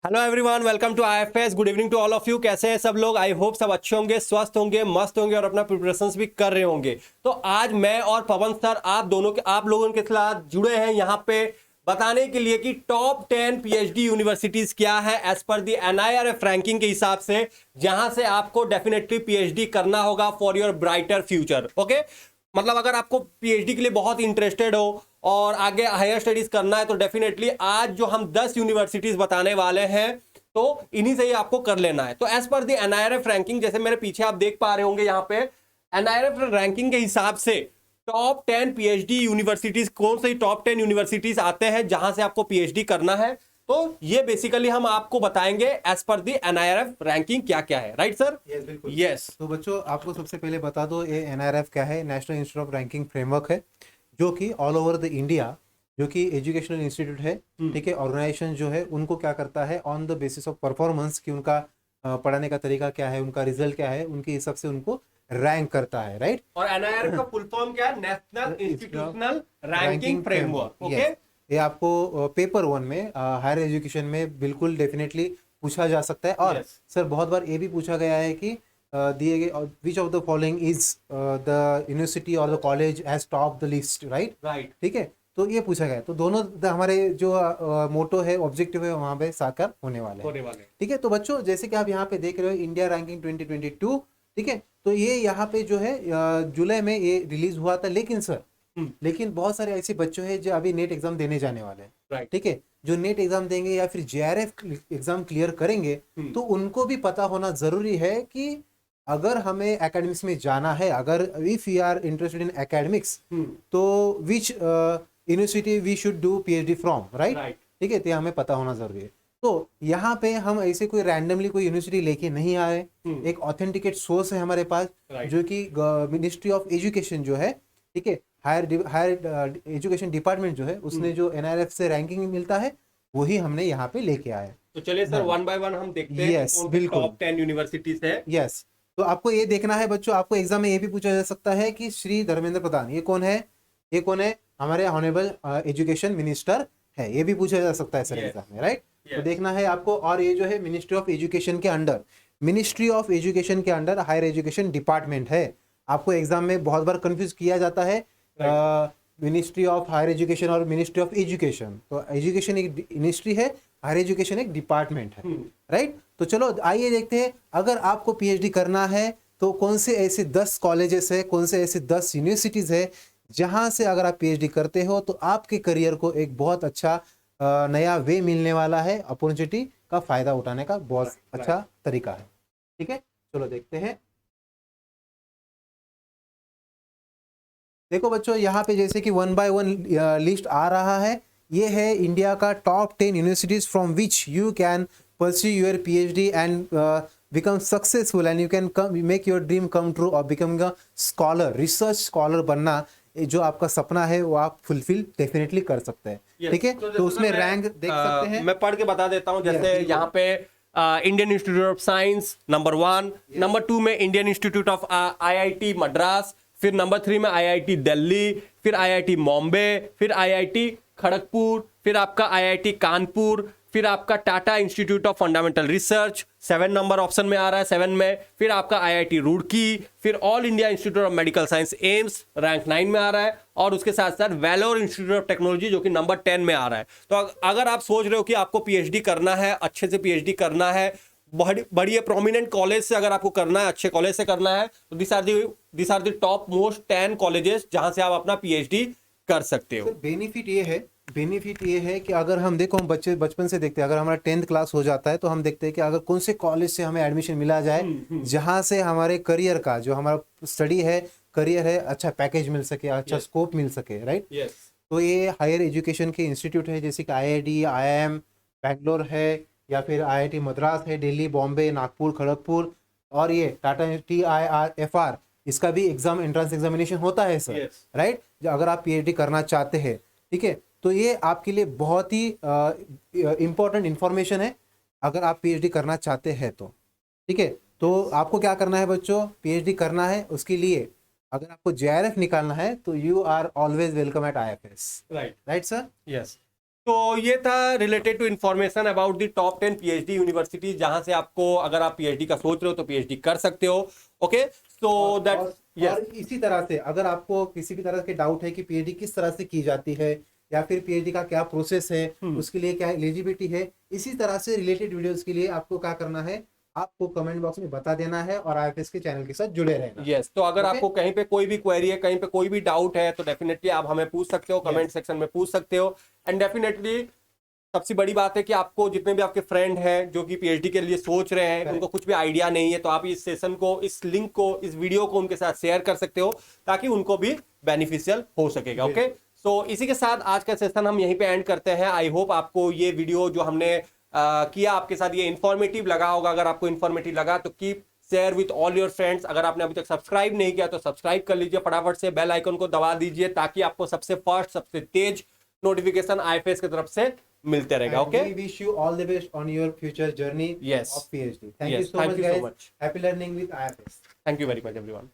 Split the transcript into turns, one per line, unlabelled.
Hello everyone, welcome to IFS. Good evening to all of you. कैसे हैं सब लोग? आई होप सब अच्छे होंगे, स्वस्थ होंगे, मस्त होंगे और अपना प्रिपरेशंस भी कर रहे होंगे। तो आज मैं और पवन सर आप लोगों के साथ जुड़े हैं यहाँ पे बताने के लिए कि टॉप 10 पीएचडी यूनिवर्सिटीज क्या है एज पर दी एनआईआरएफ रैंकिंग के हिसाब से, जहां से आपको डेफिनेटली पीएचडी करना होगा for your brighter future. Okay, मतलब अगर आपको पीएचडी के लिए बहुत इंटरेस्टेड हो और आगे हायर स्टडीज करना है तो डेफिनेटली आज जो हम 10 यूनिवर्सिटीज बताने वाले हैं तो इन्हीं से ही आपको कर लेना है। तो as per the NIRF ranking, जैसे मेरे पीछे आप देख पा रहे होंगे यहाँ पे एनआईआरएफ रैंकिंग के हिसाब से टॉप 10 पीएचडी यूनिवर्सिटीज, कौन से टॉप 10 यूनिवर्सिटीज आते हैं जहां से आपको पीएचडी करना है, तो ये बेसिकली हम आपको बताएंगे एज पर दी एनआईआरएफ रैंकिंग क्या क्या है। Right sir?
यस, बिल्कुल।
यस।
तो बच्चों, आपको सबसे पहले बता दो ये एनआईआरएफ क्या है। National institute of ranking framework है जो कि ऑल ओवर द इंडिया, जो कि एजुकेशनल इंस्टीट्यूट है, ठीक है, ऑर्गेनाइजेशन जो है उनको क्या करता है on the basis of performance कि उनका पढ़ाने का तरीका क्या है, उनका रिजल्ट क्या है, उनके हिसाब से उनको रैंक करता है। राइट।
और एनआईआरएफ का फुल फॉर्म क्या है? National institutional ranking framework. Okay,
ये आपको पेपर 1 में हायर एजुकेशन में बिल्कुल डेफिनेटली पूछा जा सकता है। और सर बहुत बार ये भी पूछा गया है कि दिए गए which of the following is the university और the college has top the list. Right. ठीक है, तो ये पूछा गया है। तो दोनों हमारे जो मोटो है, ऑब्जेक्टिव है, वहां पे साकार होने वाले हैं। ठीक है, तो बच्चों जैसे कि आप यहाँ पे देख रहे हो इंडिया रैंकिंग 2022, ठीक है, तो ये यहाँ पे जो है जुलाई में ये रिलीज हुआ था। लेकिन सर लेकिन बहुत सारे ऐसे बच्चे हैं जो अभी नेट एग्जाम देने जाने वाले हैं। ठीक है, जो नेट एग्जाम देंगे या फिर जेआरएफ एग्जाम क्लियर करेंगे, तो उनको भी पता होना जरूरी है कि अगर हमें एकेडमिक्स में जाना है, अगर if you are interested in academics, तो which university we should do PhD from. Right. ठीक है, तो हमें पता होना जरूरी है। तो यहाँ पे हम ऐसे कोई रैंडमली कोई यूनिवर्सिटी लेके नहीं आए। एक ऑथेंटिकेट सोर्स है हमारे पास, जो कि मिनिस्ट्री ऑफ एजुकेशन जो है, ठीक है, हायर एजुकेशन डिपार्टमेंट जो है, उसने जो एनआईआरएफ से रैंकिंग मिलता है वही हमने यहाँ पे लेके आए।
तो चलिए सर, वन बाय वन हम देखते हैं
यस, बिल्कुल।
टॉप 10 यूनिवर्सिटीज है।
यस, तो आपको ये देखना है बच्चों, आपको एग्जाम में ये भी पूछा जा सकता है कि श्री धर्मेंद्र प्रधान ये कौन है, ये कौन है, हमारे ऑनरेबल एजुकेशन मिनिस्टर है, ये भी पूछा जा सकता है सर एग्जाम में। राइट। तो देखना है आपको। और ये जो है मिनिस्ट्री ऑफ एजुकेशन के अंडर, मिनिस्ट्री ऑफ एजुकेशन के अंडर हायर एजुकेशन डिपार्टमेंट है। आपको एग्जाम में बहुत बार कंफ्यूज किया जाता है मिनिस्ट्री ऑफ हायर एजुकेशन और मिनिस्ट्री ऑफ एजुकेशन। तो एजुकेशन एक मिनिस्ट्री है, हायर एजुकेशन एक डिपार्टमेंट है। राइट। तो चलो आइए देखते हैं, अगर आपको पीएचडी करना है तो कौन से ऐसे 10 कॉलेजेस है, कौन से ऐसे 10 यूनिवर्सिटीज है जहां से अगर आप पीएचडी करते हो तो आपके करियर को एक बहुत अच्छा नया वे मिलने वाला है, अपॉर्चुनिटी का फायदा उठाने का बहुत अच्छा तरीका है। ठीक है, चलो देखते हैं। देखो बच्चों, यहाँ पे जैसे कि 1 बाय 1 लिस्ट आ रहा है। ये है इंडिया का top 10 universities from which you can pursue your PhD and become successful and you can make your dream come true or becoming a scholar, research scholar बनना, जो आपका सपना है वो आप फुलफिल डेफिनेटली कर सकते हैं। ठीक है, तो उसमें रैंक देख सकते हैं।
मैं पढ़ के बता देता हूँ। जैसे यहाँ पे Indian institute of science number 1, number 2 में Indian institute of IIT Madras, फिर नंबर 3 में आईआईटी दिल्ली, फिर आईआईटी बॉम्बे, फिर आईआईटी खड़गपुर, फिर आपका आईआईटी कानपुर, फिर आपका Tata institute of fundamental research 7 number option में आ रहा है, 7 में, फिर आपका आईआईटी रुड़की, फिर all India institute of medical science AIIMS rank 9 में आ रहा है, और उसके साथ साथ वेलोर इंस्टीट्यूट ऑफ टेक्नोलॉजी जो कि नंबर 10 में आ रहा है। तो अगर आप सोच रहे हो कि आपको पीएचडी करना है, अच्छे से पीएचडी करना है, बड़ी प्रोमिनेंट कॉलेज से अगर आपको करना है, अच्छे कॉलेज से करना है, तो this are the top most 10 colleges जहां से आप अपना पीएचडी कर सकते हो।
बेनिफिट ये है कि अगर हम देखो, हम बच्चे बचपन से देखते हैं, अगर हमारा 10th क्लास हो जाता है तो हम देखते हैं कि अगर कौन से कॉलेज से हमें एडमिशन मिला जाए जहां से हमारे करियर का, जो हमारा स्टडी है, करियर है, अच्छा पैकेज मिल सके, अच्छा स्कोप मिल सके। राइट। तो ये हायर एजुकेशन के इंस्टीट्यूट है, जैसे कि आईआईटी, आईआईएम बैंगलोर है, या फिर आईआईटी मद्रास है, दिल्ली, बॉम्बे, नागपुर, खड़गपुर, और ये टाटा TIRFR, इसका भी एग्जाम, एंट्रेंस एग्जामिनेशन होता है सर। राइट। अगर आप पीएचडी करना चाहते हैं, ठीक है, तो ये आपके लिए बहुत ही इंपॉर्टेंट इंफॉर्मेशन है अगर आप पीएचडी करना चाहते हैं तो। ठीक है, तो आपको क्या करना है बच्चों, पीएचडी करना है, उसके लिए अगर आपको जेआरएफ निकालना है तो you are always welcome at IFS.
Right
right sir.
Yes. तो ये था related to information about the top 10 PhD university, जहां से आपको अगर आप पीएचडी का सोच रहे हो तो पीएचडी कर सकते हो। ओके, सो दैट
और इसी तरह से अगर आपको किसी भी तरह के डाउट है कि पीएचडी किस तरह से की जाती है या फिर पीएचडी का क्या प्रोसेस है, उसके लिए क्या एलिजिबिलिटी है, इसी तरह से रिलेटेड वीडियोस के लिए आपको क्या करना है, आपको कमेंट बॉक्स में बता देना है और आईएफएस के चैनल के साथ जुड़े रहना।
यस, तो अगर आपको कहीं पे कोई भी क्वेरी है, कहीं पे कोई भी डाउट है, तो डेफिनेटली आप हमें पूछ सकते हो, कमेंट सेक्शन में पूछ सकते हो। एंड डेफिनेटली सबसे बड़ी बात है कि आपको जितने भी आपके फ्रेंड हैं जो कि पीएचडी के लिए सोच रहे हैं, उनको कुछ भी आइडिया नहीं है, तो आप इस सेशन को, इस लिंक को, इस वीडियो को उनके साथ शेयर कर सकते हो ताकि उनको भी बेनिफिशियल हो सकेगा। ओके, सो इसी के साथ आज का सेशन हम यहीं पे एंड करते हैं। आई होप आपको ये वीडियो जो हमने किया आपके साथ ये इन्फॉर्मेटिव लगा होगा। अगर आपको इन्फॉर्मेटिव लगा तो keep share with all your friends. अगर आपने अभी तक सब्सक्राइब नहीं किया तो सब्सक्राइब कर लीजिए, फटाफट से बेल आइकन को दबा दीजिए ताकि आपको सबसे फर्स्ट, सबसे तेज नोटिफिकेशन आईएफएस की तरफ से मिलते रहेगा। Okay,
we wish you all the best on your future journey
Yes.
of PhD. Thank
Yes,
you so
thank
much
you so
guys.
much.
Happy learning with IFS.
Thank you very much everyone.